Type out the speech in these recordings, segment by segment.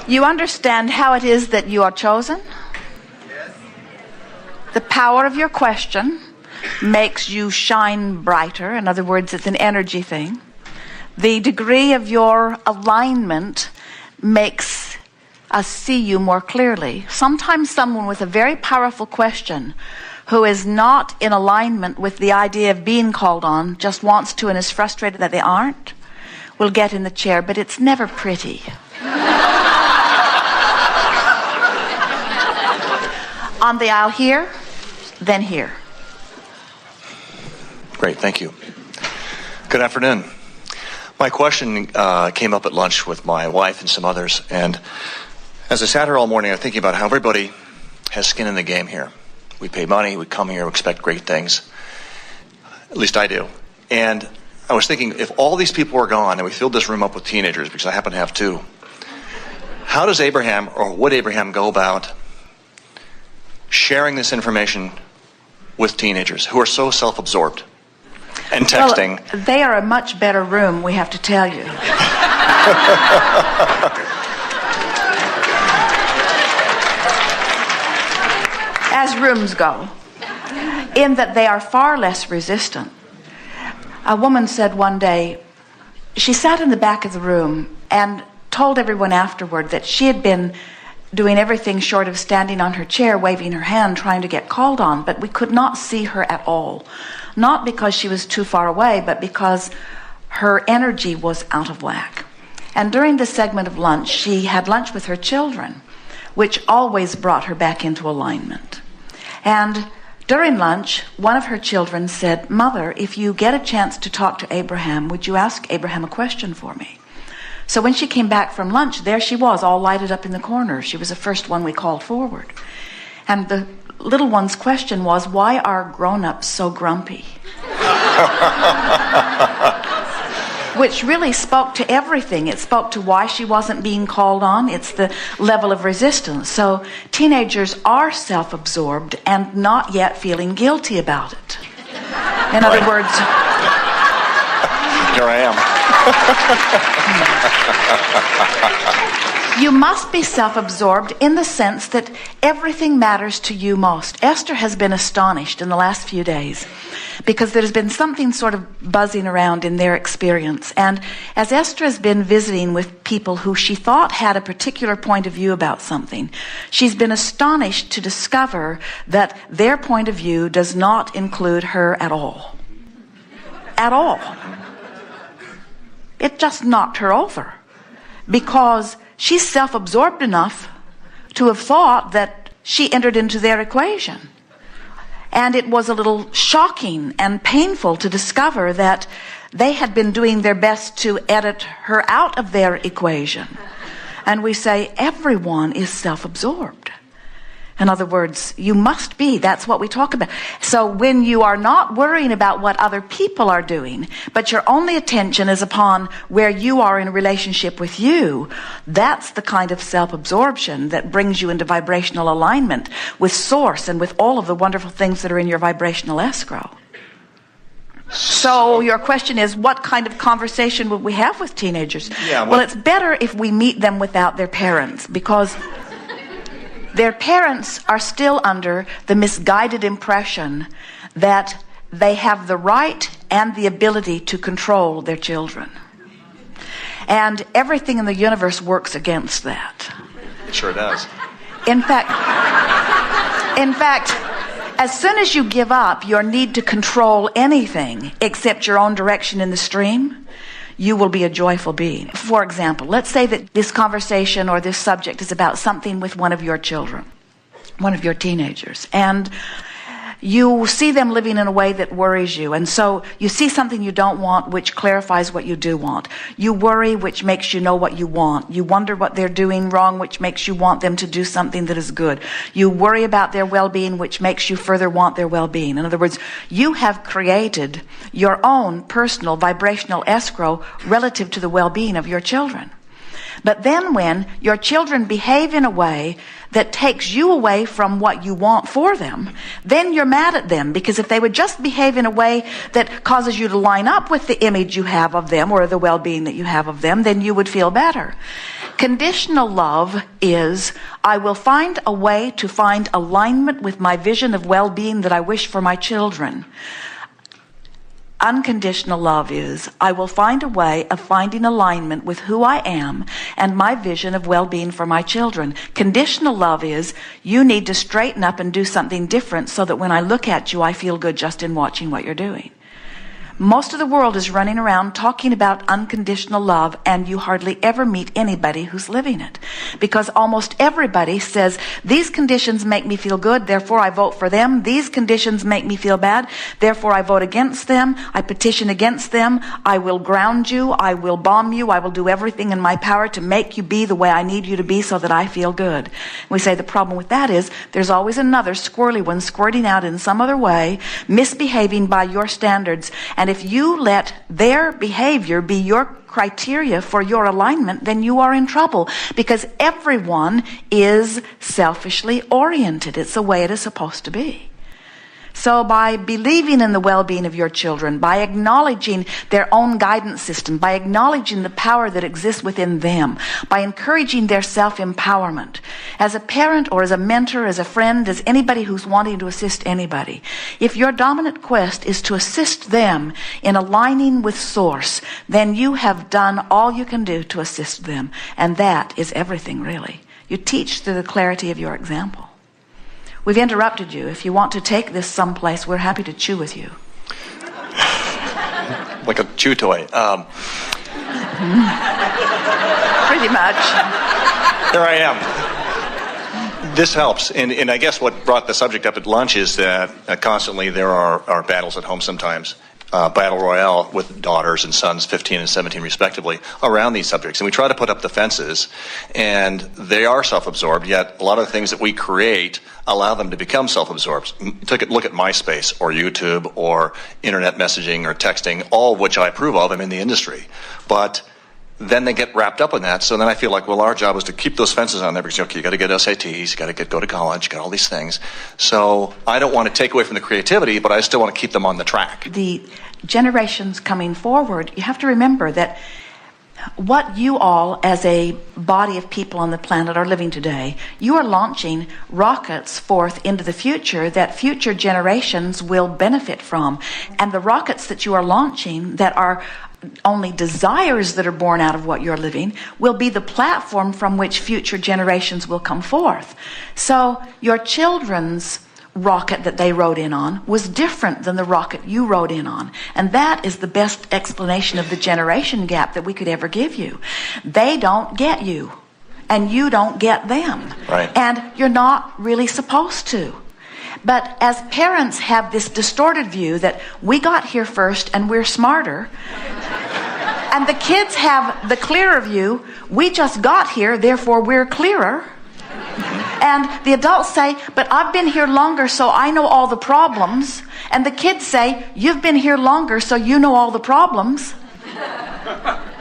You understand how it is that you are chosen? The power of your question makes you shine brighter. In other words, it's an energy thing. The degree of your alignment makes us see you more clearly. Sometimes someone with a very powerful question who is not in alignment with the idea of being called on, just wants to and is frustrated that they aren't, will get in the chair, but it's never pretty. On the aisle here, then here. Great, thank you. Good afternoon. My question came up at lunch with my wife and some others, and as I sat here all morning, I'm thinking about how everybody has skin in the game here. We pay money, we come here, we expect great things. At least I do. And I was thinking, if all these people were gone and we filled this room up with teenagers, because I happen to have two, how does Abraham, or would Abraham, go about sharing this information with teenagers who are so self-absorbed and texting? Well, they are a much better room, we have to tell you. As rooms go, in that they are far less resistant. A woman said one day, she sat in the back of the room and told everyone afterward that she had been doing everything short of standing on her chair, waving her hand, trying to get called on, but we could not see her at all. Not because she was too far away, but because her energy was out of whack. And during this segment of lunch, she had lunch with her children, which always brought her back into alignment. And during lunch, one of her children said, "Mother, if you get a chance to talk to Abraham, would you ask Abraham a question for me?" So when she came back from lunch, there she was, all lighted up in the corner. She was the first one we called forward. And the little one's question was, why are grown-ups so grumpy? Which really spoke to everything. It spoke to why she wasn't being called on. It's the level of resistance. So teenagers are self-absorbed and not yet feeling guilty about it. In other words... Here I am. You must be self-absorbed in the sense that everything matters to you most. Esther has been astonished in the last few days because there's been something sort of buzzing around in their experience. And as Esther has been visiting with people who she thought had a particular point of view about something, she's been astonished to discover that their point of view does not include her at all. At all. It just knocked her over because she's self-absorbed enough to have thought that she entered into their equation. And it was a little shocking and painful to discover that they had been doing their best to edit her out of their equation. And we say, everyone is self-absorbed. In other words, you must be. That's what we talk about. So when you are not worrying about what other people are doing, but your only attention is upon where you are in a relationship with you, that's the kind of self-absorption that brings you into vibrational alignment with Source and with all of the wonderful things that are in your vibrational escrow. So your question is, what kind of conversation would we have with teenagers? Well, it's better if we meet them without their parents, because their parents are still under the misguided impression that they have the right and the ability to control their children. And everything in the universe works against that. It sure does. In fact, as soon as you give up your need to control anything except your own direction in the stream, you will be a joyful being. For example, let's say that this conversation or this subject is about something with one of your children, one of your teenagers, and you see them living in a way that worries you. And so you see something you don't want, which clarifies what you do want. You worry, which makes you know what you want. You wonder what they're doing wrong, which makes you want them to do something that is good. You worry about their well-being, which makes you further want their well-being. In other words, you have created your own personal vibrational escrow relative to the well-being of your children. But then when your children behave in a way that takes you away from what you want for them, then you're mad at them, because if they would just behave in a way that causes you to line up with the image you have of them or the well-being that you have of them, then you would feel better. Conditional love is, I will find a way to find alignment with my vision of well-being that I wish for my children. Unconditional love is, I will find a way of finding alignment with who I am and my vision of well-being for my children. Conditional love is, you need to straighten up and do something different so that when I look at you, I feel good just in watching what you're doing. Most of the world is running around talking about unconditional love, and you hardly ever meet anybody who's living it. Because almost everybody says, these conditions make me feel good, therefore I vote for them. These conditions make me feel bad, therefore I vote against them. I petition against them. I will ground you. I will bomb you. I will do everything in my power to make you be the way I need you to be so that I feel good. We say the problem with that is, there's always another squirrely one squirting out in some other way, misbehaving by your standards. And if you let their behavior be your criteria for your alignment, then you are in trouble, because everyone is selfishly oriented. It's the way it is supposed to be. So by believing in the well-being of your children, by acknowledging their own guidance system, by acknowledging the power that exists within them, by encouraging their self-empowerment, as a parent or as a mentor, as a friend, as anybody who's wanting to assist anybody, if your dominant quest is to assist them in aligning with Source, then you have done all you can do to assist them. And that is everything, really. You teach through the clarity of your example. We've interrupted you. If you want to take this someplace, we're happy to chew with you. Like a chew toy. Pretty much. There I am. This helps. And I guess what brought the subject up at lunch is that constantly there are battles at home sometimes. Battle royale with daughters and sons, 15 and 17 respectively, around these subjects. And we try to put up the fences, and they are self-absorbed, yet a lot of the things that we create allow them to become self-absorbed. Look at MySpace or YouTube or internet messaging or texting, all of which I approve of. I'm in the industry. But then they get wrapped up in that. So then I feel like, well, our job is to keep those fences on there, because, okay, you got to get SATs, you got to go to college, you got all these things. So I don't want to take away from the creativity, but I still want to keep them on the track. The generations coming forward, you have to remember that what you all as a body of people on the planet are living today, you are launching rockets forth into the future that future generations will benefit from. And the rockets that you are launching that are only desires that are born out of what you're living will be the platform from which future generations will come forth. So your children's rocket that they rode in on was different than the rocket you rode in on. And that is the best explanation of the generation gap that we could ever give you. They don't get you, and you don't get them. Right. And you're not really supposed to. But as parents have this distorted view that we got here first and we're smarter, and the kids have the clearer view, we just got here, therefore we're clearer. And the adults say, but I've been here longer, so I know all the problems. And the kids say, you've been here longer, so you know all the problems.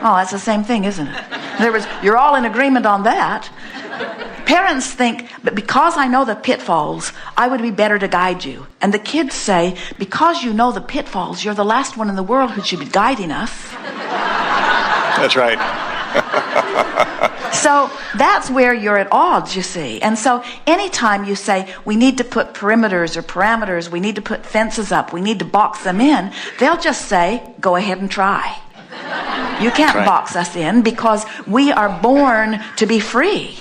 Oh, that's the same thing, isn't it? You're all in agreement on that. Parents think, but because I know the pitfalls, I would be better to guide you. And the kids say, because you know the pitfalls, you're the last one in the world who should be guiding us. That's right. So that's where you're at odds, you see. And so anytime you say, we need to put perimeters or parameters, we need to put fences up, we need to box them in, they'll just say, go ahead and try. You can't box us in, because we are born to be free.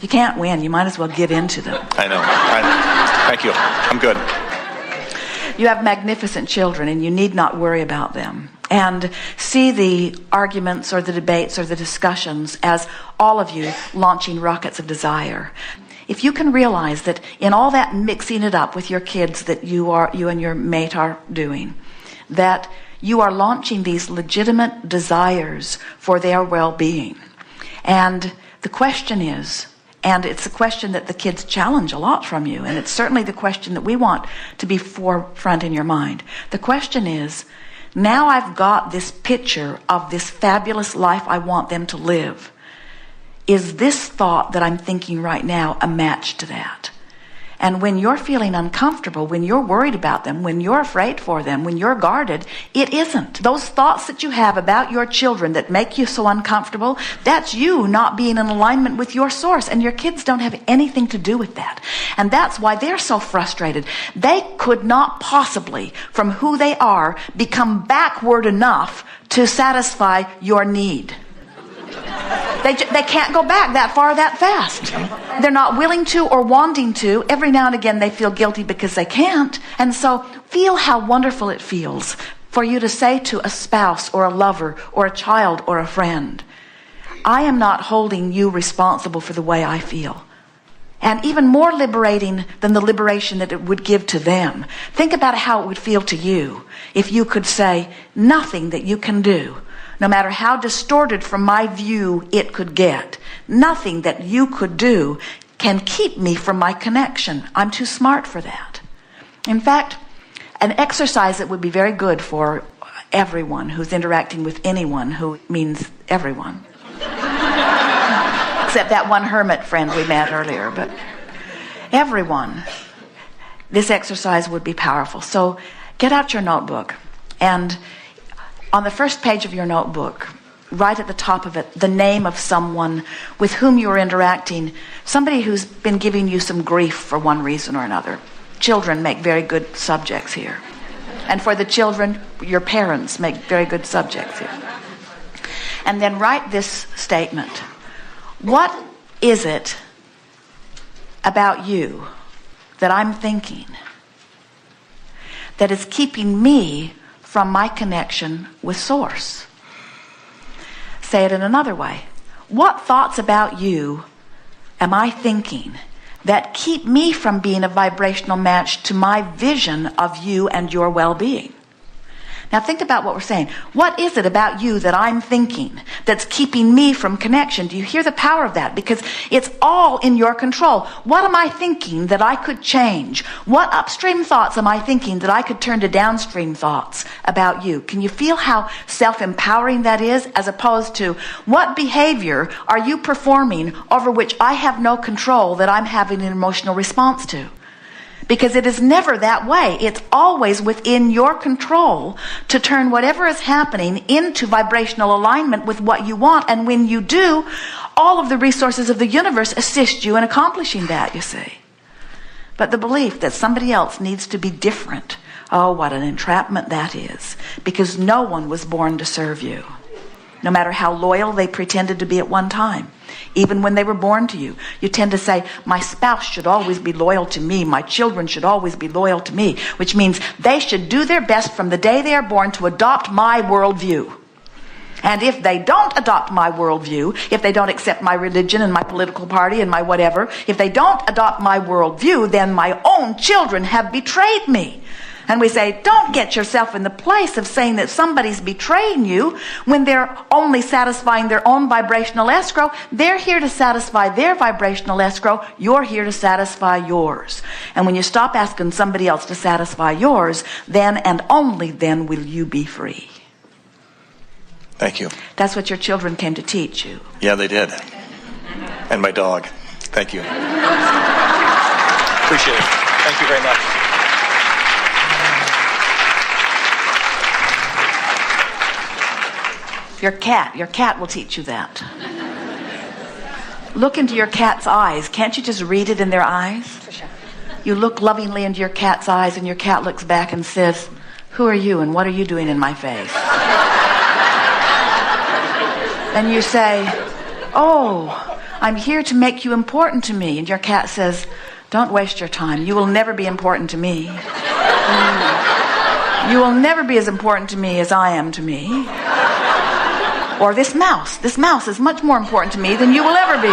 You can't win. You might as well give in to them. I know. Thank you. I'm good. You have magnificent children, and you need not worry about them. And see the arguments or the debates or the discussions as all of you launching rockets of desire. If you can realize that in all that mixing it up with your kids that you and your mate are doing, that you are launching these legitimate desires for their well-being. And the question is, and it's a question that the kids challenge a lot from you, and it's certainly the question that we want to be forefront in your mind. The question is, now I've got this picture of this fabulous life I want them to live. Is this thought that I'm thinking right now a match to that? And when you're feeling uncomfortable, when you're worried about them, when you're afraid for them, when you're guarded, it isn't. Those thoughts that you have about your children that make you so uncomfortable, that's you not being in alignment with your source. And your kids don't have anything to do with that. And that's why they're so frustrated. They could not possibly, from who they are, become backward enough to satisfy your need. They can't go back that far that fast. They're not willing to or wanting to. Every now and again they feel guilty because they can't. And so feel how wonderful it feels for you to say to a spouse or a lover or a child or a friend, I am not holding you responsible for the way I feel. And even more liberating than the liberation that it would give to them, think about how it would feel to you if you could say, nothing that you can do, no matter how distorted from my view it could get, nothing that you could do can keep me from my connection. I'm too smart for that. In fact, an exercise that would be very good for everyone who's interacting with anyone who means everyone. Except that one hermit friend we met earlier, but everyone. This exercise would be powerful. So get out your notebook, and on the first page of your notebook, right at the top of it, the name of someone with whom you are interacting, somebody who's been giving you some grief for one reason or another. Children make very good subjects here. And for the children, your parents make very good subjects here. And then write this statement. What is it about you that I'm thinking that is keeping me from my connection with Source? Say it in another way. What thoughts about you am I thinking that keep me from being a vibrational match to my vision of you and your well-being? Now think about what we're saying. What is it about you that I'm thinking that's keeping me from connection? Do you hear the power of that? Because it's all in your control. What am I thinking that I could change? What upstream thoughts am I thinking that I could turn to downstream thoughts about you? Can you feel how self-empowering that is, as opposed to what behavior are you performing over which I have no control that I'm having an emotional response to? Because it is never that way. It's always within your control to turn whatever is happening into vibrational alignment with what you want. And when you do, all of the resources of the universe assist you in accomplishing that, you see. But the belief that somebody else needs to be different, oh, what an entrapment that is. Because no one was born to serve you, no matter how loyal they pretended to be at one time. Even when they were born to you, you tend to say, my spouse should always be loyal to me. My children should always be loyal to me, which means they should do their best from the day they are born to adopt my worldview. And if they don't adopt my worldview, if they don't accept my religion and my political party and my whatever, if they don't adopt my worldview, then my own children have betrayed me. And we say, don't get yourself in the place of saying that somebody's betraying you when they're only satisfying their own vibrational escrow. They're here to satisfy their vibrational escrow. You're here to satisfy yours. And when you stop asking somebody else to satisfy yours, then and only then will you be free. Thank you. That's what your children came to teach you. Yeah, they did. And my dog. Thank you. Appreciate it. Thank you very much. Your cat will teach you that. Look into your cat's eyes. Can't you just read it in their eyes? You look lovingly into your cat's eyes, and your cat looks back and says, who are you and what are you doing in my face? And you say, oh, I'm here to make you important to me. And your cat says, don't waste your time. You will never be important to me. You will never be as important to me as I am to me. Or this mouse is much more important to me than you will ever be.